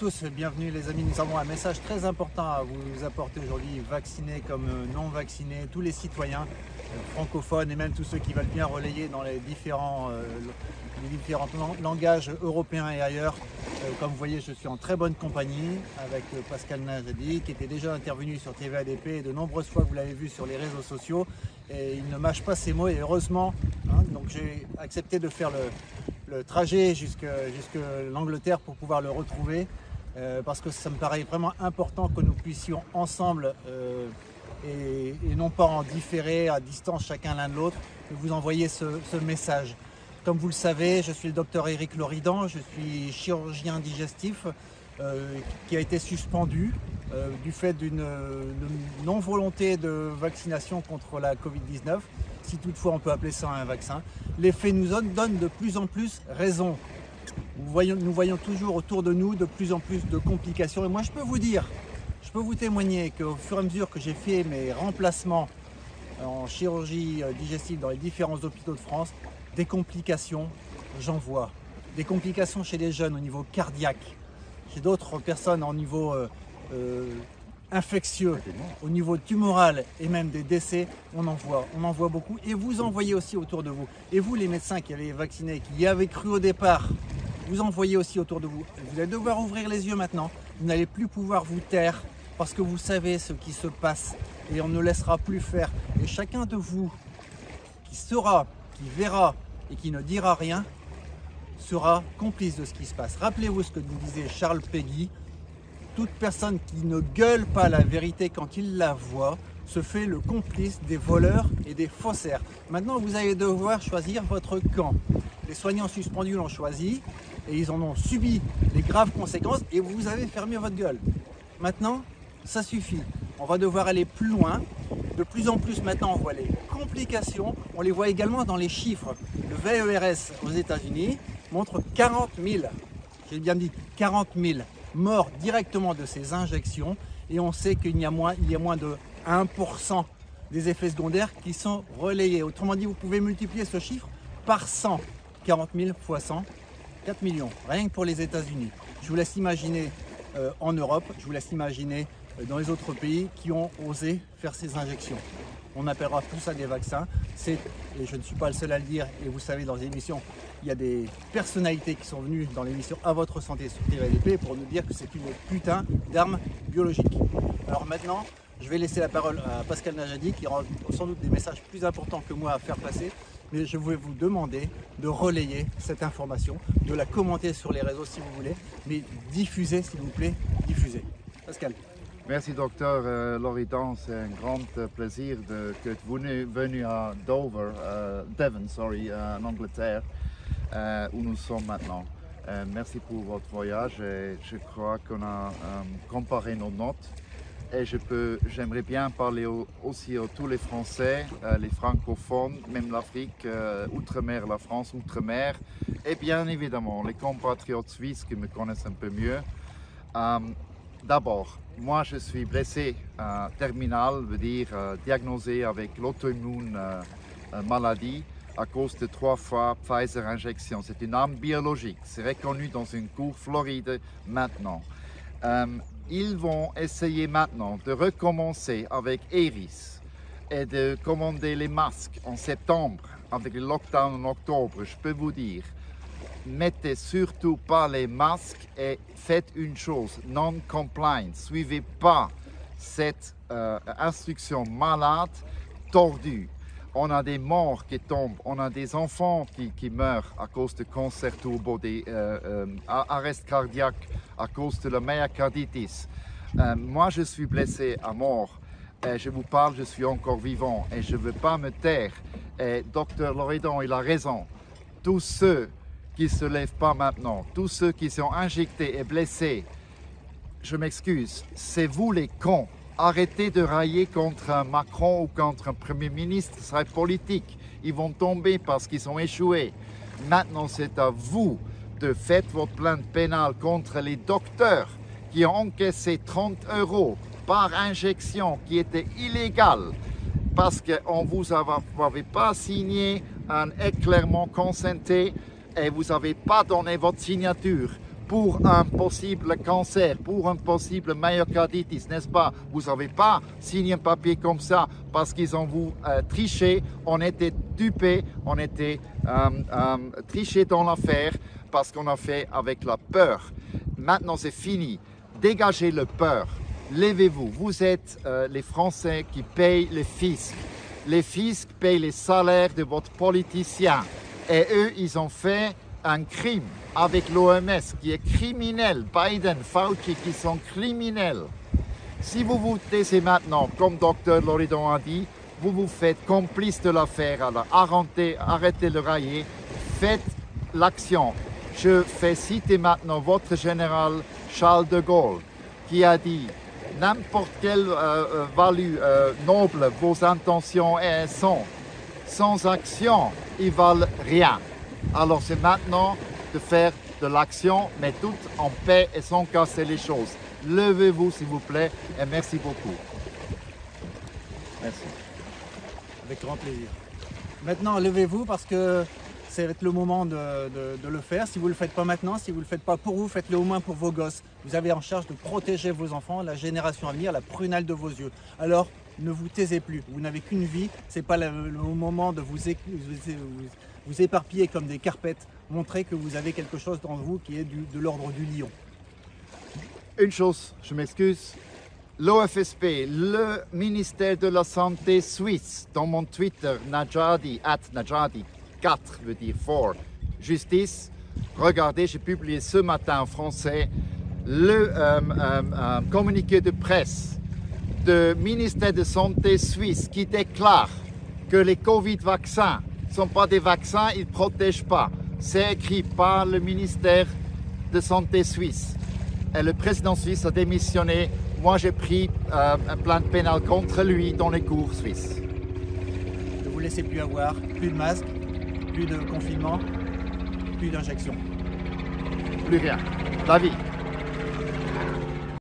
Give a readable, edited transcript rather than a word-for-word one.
tous, bienvenue les amis. Nous avons un message très important à vous apporter aujourd'hui, vaccinés comme non vaccinés, tous les citoyens francophones et même tous ceux qui veulent bien relayer dans les différents langages européens et ailleurs. Comme vous voyez, je suis en très bonne compagnie avec Pascal Najadi qui était déjà intervenu sur TV-ADP et de nombreuses fois vous l'avez vu sur les réseaux sociaux et il ne mâche pas ses mots et heureusement, donc j'ai accepté de faire le trajet jusqu'à l'Angleterre pour pouvoir le retrouver parce que ça me paraît vraiment important que nous puissions ensemble et non pas en différé à distance chacun l'un de l'autre, de vous envoyer ce message. Comme vous le savez, je suis le docteur Éric Loridan, je suis chirurgien digestif qui a été suspendu du fait d'une non-volonté de vaccination contre la Covid-19, si toutefois on peut appeler ça un vaccin. Les faits nous donnent de plus en plus raison. Nous voyons toujours autour de nous de plus en plus de complications. Et moi je peux vous témoigner qu'au fur et à mesure que j'ai fait mes remplacements en chirurgie digestive dans les différents hôpitaux de France, des complications, j'en vois. Des complications chez les jeunes au niveau cardiaque, chez d'autres personnes au niveau infectieux, au niveau tumoral et même des décès, on en voit beaucoup. Et vous en voyez aussi autour de vous. Et vous, les médecins qui avez vacciné, qui y avez cru au départ, vous en voyez aussi autour de vous. Vous allez devoir ouvrir les yeux maintenant. Vous n'allez plus pouvoir vous taire parce que vous savez ce qui se passe et on ne laissera plus faire. Et chacun de vous qui saura, qui verra et qui ne dira rien, sera complice de ce qui se passe. Rappelez-vous ce que nous disait Charles Péguy, toute personne qui ne gueule pas la vérité quand il la voit se fait le complice des voleurs et des faussaires. Maintenant, vous allez devoir choisir votre camp. Les soignants suspendus l'ont choisi et ils en ont subi les graves conséquences et vous avez fermé votre gueule. Maintenant, ça suffit. On va devoir aller plus loin. De plus en plus maintenant, on voit les complications. On les voit également dans les chiffres. Le VERS aux États-Unis montre 40 000, j'ai bien dit 40 000 morts directement de ces injections. Et on sait qu'il y a moins de 1% des effets secondaires qui sont relayés. Autrement dit, vous pouvez multiplier ce chiffre par 100. 40 000 fois 100, 4 millions, rien que pour les États-Unis. Je vous laisse imaginer en Europe, je vous laisse imaginer dans les autres pays qui ont osé faire ces injections. On appellera tout ça des vaccins. Et je ne suis pas le seul à le dire, et vous savez, dans les émissions, il y a des personnalités qui sont venues dans l'émission À votre santé sur TV-ADP pour nous dire que c'est une putain d'arme biologique. Alors maintenant, je vais laisser la parole à Pascal Najadi qui aura sans doute des messages plus importants que moi à faire passer. Mais je vais vous demander de relayer cette information, de la commenter sur les réseaux si vous voulez, mais diffusez s'il vous plaît, diffusez. Pascal. Merci docteur Loridan, c'est un grand plaisir que vous venu à Devon, en Angleterre, où nous sommes maintenant. Merci pour votre voyage et je crois qu'on a comparé nos notes. Et j'aimerais bien parler aussi à tous les Français, les francophones, même l'Afrique, Outre-mer, la France, Outre-mer, et bien évidemment les compatriotes suisses qui me connaissent un peu mieux. D'abord, moi je suis blessé terminal, veut dire diagnosé avec l'auto-immune maladie à cause de 3 fois Pfizer injection. C'est une arme biologique, c'est reconnu dans une cour Floride maintenant. Ils vont essayer maintenant de recommencer avec Eris et de commander les masques en septembre avec le lockdown en octobre. Je peux vous dire, mettez surtout pas les masques et faites une chose, non-compliant. Suivez pas cette instruction malade, tordue. On a des morts qui tombent, on a des enfants qui meurent à cause de cancer turbo, des arrêts cardiaques à cause de la myocarditis. Moi, je suis blessé à mort. Je vous parle, je suis encore vivant et je ne veux pas me taire. Et docteur Loridan, il a raison. Tous ceux qui ne se lèvent pas maintenant, tous ceux qui sont injectés et blessés, je m'excuse, c'est vous les cons. Arrêtez de railler contre un Macron ou contre un Premier ministre, ce serait politique. Ils vont tomber parce qu'ils ont échoué. Maintenant, c'est à vous de faire votre plainte pénale contre les docteurs qui ont encaissé 30 € par injection qui était illégale parce qu'on ne vous avait pas signé un éclairement consenté et vous n'avez pas donné votre signature pour un possible cancer, pour un possible myocarditis, n'est-ce pas? Vous n'avez pas signé un papier comme ça parce qu'ils ont vous triché, on était dupés, on était triché dans l'affaire parce qu'on a fait avec la peur. Maintenant c'est fini, dégagez le peur, levez-vous, vous êtes les Français qui payent les fiscs. Les fiscs payent les salaires de votre politicien et eux ils ont fait un crime avec l'OMS qui est criminel, Biden, Fauci qui sont criminels. Si vous vous taisez maintenant, comme Dr Loridon a dit, vous vous faites complice de l'affaire, alors arrêtez le railler, faites l'action. Je fais citer maintenant votre général Charles de Gaulle qui a dit n'importe quelle value noble vos intentions sont, sans action, ils valent rien. Alors c'est maintenant de faire de l'action, mais tout en paix et sans casser les choses. Levez-vous s'il vous plaît et merci beaucoup. Merci. Avec grand plaisir. Maintenant, levez-vous parce que c'est le moment de le faire. Si vous ne le faites pas maintenant, si vous ne le faites pas pour vous, faites-le au moins pour vos gosses. Vous avez en charge de protéger vos enfants, la génération à venir, la prunelle de vos yeux. Alors, ne vous taisez plus. Vous n'avez qu'une vie. Ce n'est pas le moment de vous éparpiller comme des carpettes. Montrez que vous avez quelque chose dans vous qui est de l'ordre du lion. Une chose, je m'excuse. L'OFSP, le ministère de la Santé suisse, dans mon Twitter, Najadi, @Najadi4 veut dire 4, justice. Regardez, j'ai publié ce matin en français le communiqué de presse du ministère de Santé suisse qui déclare que les Covid-vaccins ne sont pas des vaccins, ils ne protègent pas. C'est écrit par le ministère de Santé suisse. Et le président suisse a démissionné. Moi, j'ai pris un plainte pénale contre lui dans les cours suisses. Ne vous laissez plus avoir, plus de masques, plus de confinement, plus d'injections. Plus rien. La vie.